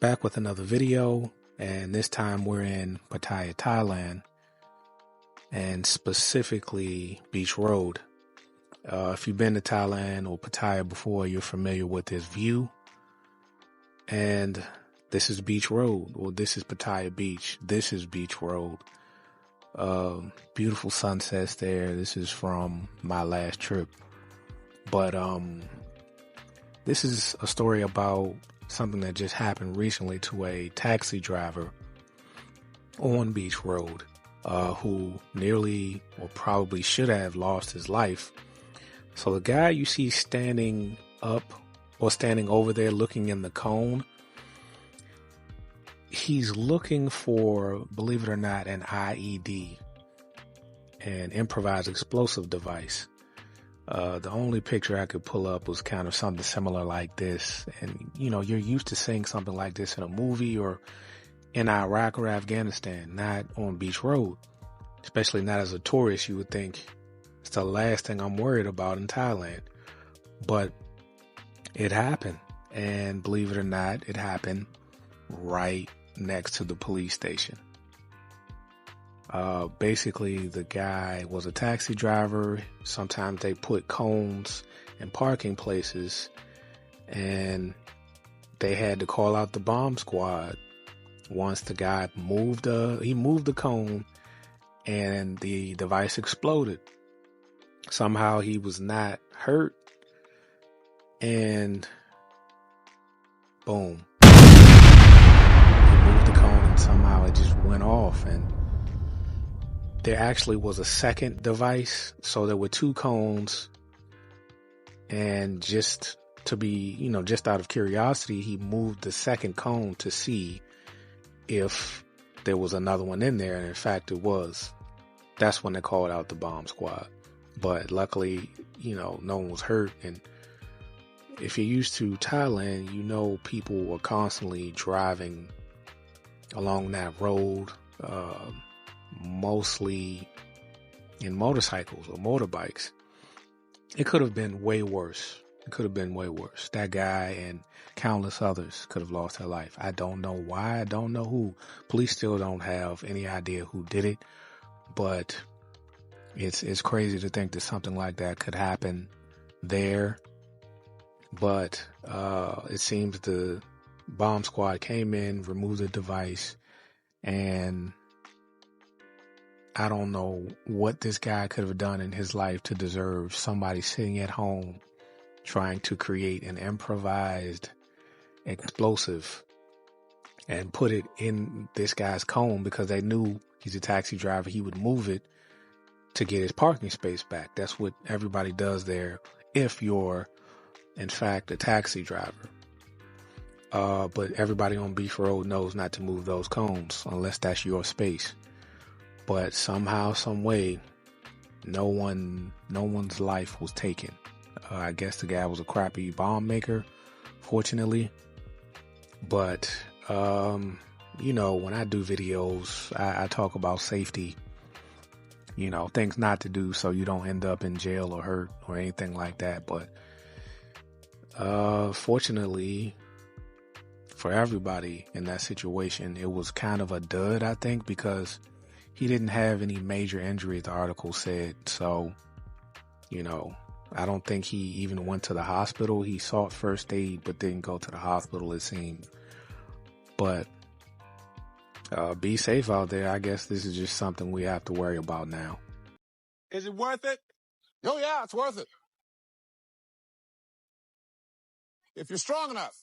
Back with another video, and this time we're in Pattaya, Thailand, and specifically Beach Road. If you've been to Thailand or Pattaya before, you're familiar with this view. And this is Beach Road, or this is Pattaya Beach. This is Beach Road. Beautiful sunsets there. This is from my last trip. But this is a story about something that just happened recently to a taxi driver on Beach Road, who nearly or probably should have lost his life. So the guy you see standing up or standing over there looking in the cone, he's looking for, believe it or not, an I.E.D, an improvised explosive device. The only picture I could pull up was kind of something similar like this. And, you know, you're used to seeing something like this in a movie or in Iraq or Afghanistan, not on Beach Road. Especially not as a tourist. You would think it's the last thing I'm worried about in Thailand. But it happened. And believe it or not, it happened right next to the police station. Basically, the guy was a taxi driver. Sometimes they put cones in parking places, and they had to call out the bomb squad once the guy moved the cone and the device exploded. Somehow he was not hurt, and boom. He moved the cone and somehow it just went off, and there actually was a second device. So there were two cones, and just to be, just out of curiosity, he moved the second cone to see if there was another one in there. And in fact, it was. That's when they called out the bomb squad. But luckily, no one was hurt. And if you're used to Thailand, people were constantly driving along that road, mostly in motorcycles or motorbikes. It could have been way worse. That guy and countless others could have lost their life. I don't know why. I don't know who. Police still don't have any idea who did it. But it's crazy to think that something like that could happen there. But it seems the bomb squad came in, removed the device, and I don't know what this guy could have done in his life to deserve somebody sitting at home trying to create an improvised explosive and put it in this guy's cone because they knew he's a taxi driver. He would move it to get his parking space back. That's what everybody does there if you're, in fact, a taxi driver. But everybody on Beach Road knows not to move those cones unless that's your space. But somehow, some way, no one's life was taken. I guess the guy was a crappy bomb maker, fortunately. But, when I do videos, I talk about safety, things not to do so you don't end up in jail or hurt or anything like that. But, fortunately, for everybody in that situation, it was kind of a dud, I think, because he didn't have any major injuries, the article said. So, I don't think he even went to the hospital. He sought first aid, but didn't go to the hospital, it seemed. But be safe out there. I guess this is just something we have to worry about now. Is it worth it? Oh, yeah, it's worth it. If you're strong enough.